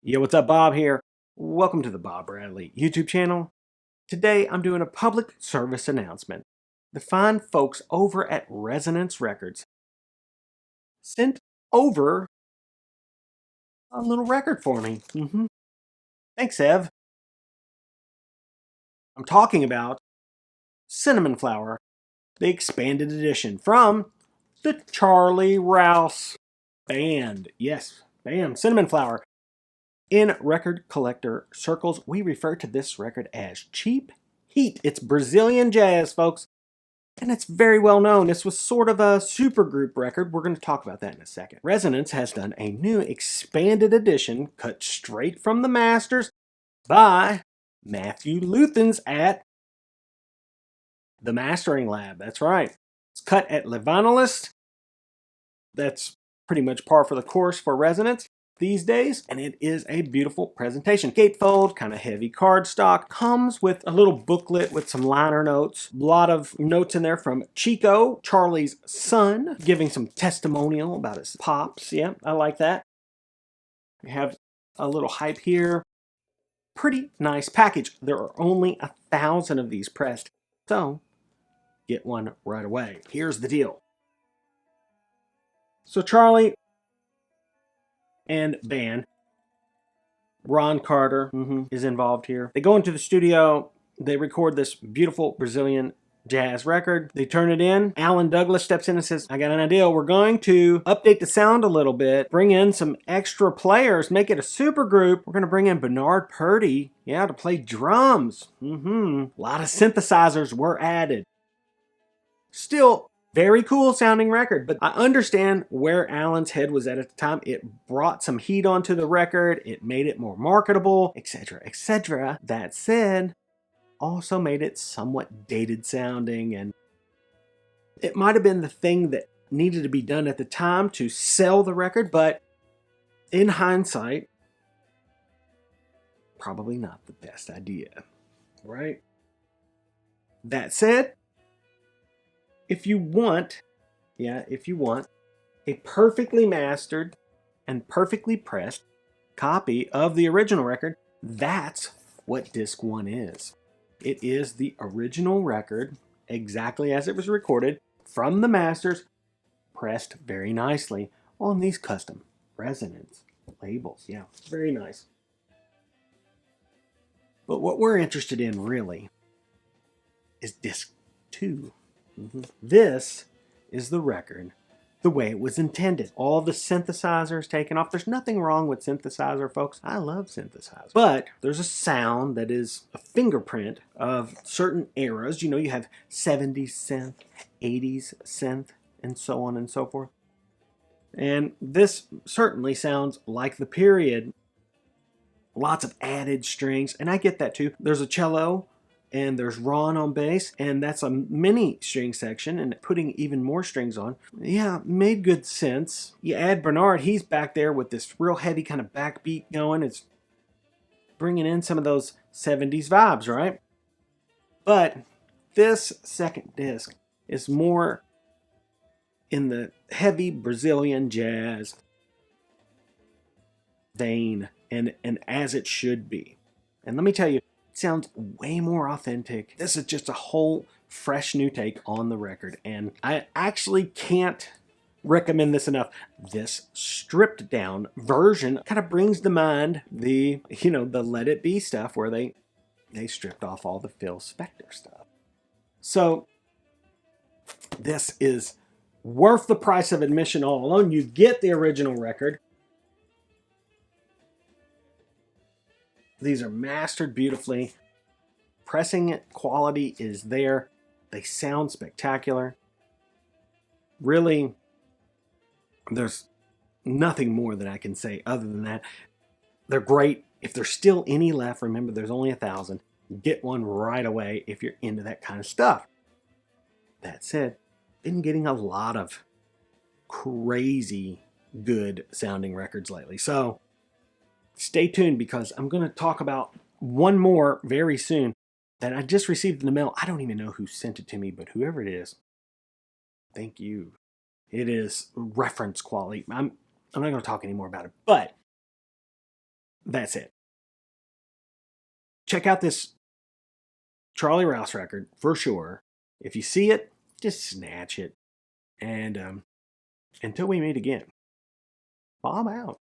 Yo, what's up? Bob here. Welcome to the Bob Bradley YouTube channel. Today I'm doing a public service announcement. The fine folks over at Resonance Records sent over a little record for me. Thanks, Ev. I'm talking about Cinnamon Flower, the expanded edition from the Charlie Rouse band. Yes, band, Cinnamon Flower. In record collector circles, we refer to this record as Cheap Heat. It's Brazilian jazz, folks, and it's very well known. This was sort of a supergroup record. We're going to talk about that in a second. Resonance has done a new expanded edition cut straight from the masters by Matthew Luthens at the Mastering Lab. That's right. It's cut at Levanilist. That's pretty much par for the course for Resonance these days, and it is a beautiful presentation. Gatefold, kind of heavy cardstock, comes with a little booklet with some liner notes. A lot of notes in there from Chico, Charlie's son, giving some testimonial about his pops. Yeah, I like that. We have a little hype here. Pretty nice package. There are only 1,000 of these pressed, so get one right away. Here's the deal. So Charlie and band, Ron Carter is involved here. They go into the studio, they record this beautiful Brazilian jazz record. They turn it in. Alan Douglas steps in and says, I got an idea. We're going to update the sound a little bit, bring in some extra players, make it a super group. We're going to bring in Bernard Purdy, to play drums. A lot of synthesizers were added. Still, very cool sounding record, but I understand where Alan's head was at the time. It brought some heat onto the record. It made it more marketable, etc., etc. That said, also made it somewhat dated sounding, and it might have been the thing that needed to be done at the time to sell the record, but in hindsight, probably not the best idea, right? That said, if you want a perfectly mastered and perfectly pressed copy of the original record, that's what disc 1 is. It is the original record, exactly as it was recorded, from the masters, pressed very nicely on these custom Resonance labels. Yeah, very nice. But what we're interested in, really, is disc 2. This is the record the way it was intended. All the synthesizers taken off. There's nothing wrong with synthesizer, folks. I love synthesizers. But there's a sound that is a fingerprint of certain eras. You have 70s synth, 80s synth, and so on and so forth. And this certainly sounds like the period. Lots of added strings, and I get that too. There's a cello, and there's Ron on bass, and that's a mini string section, and putting even more strings on. Yeah, made good sense. You add Bernard, he's back there with this real heavy kind of backbeat going. It's bringing in some of those 70s vibes, right? But this second disc is more in the heavy Brazilian jazz vein, and as it should be. And let me tell you, it sounds way more authentic. This is just a whole fresh new take on the record, and I actually can't recommend this enough. This stripped down version kind of brings to mind the Let It Be stuff, where they stripped off all the Phil Spector stuff. So this is worth the price of admission all alone. You get the original record. These are mastered beautifully. Pressing quality is there. They sound spectacular. Really, there's nothing more that I can say other than that. They're great. If there's still any left, remember there's only 1,000. Get one right away if you're into that kind of stuff. That said, been getting a lot of crazy good sounding records lately. So stay tuned, because I'm going to talk about one more very soon that I just received in the mail. I don't even know who sent it to me, but whoever it is, thank you. It is reference quality. I'm not going to talk anymore about it, but That's it. Check out this Charlie Rouse record for sure. If you see it, just snatch it. And until we meet again, Bob out.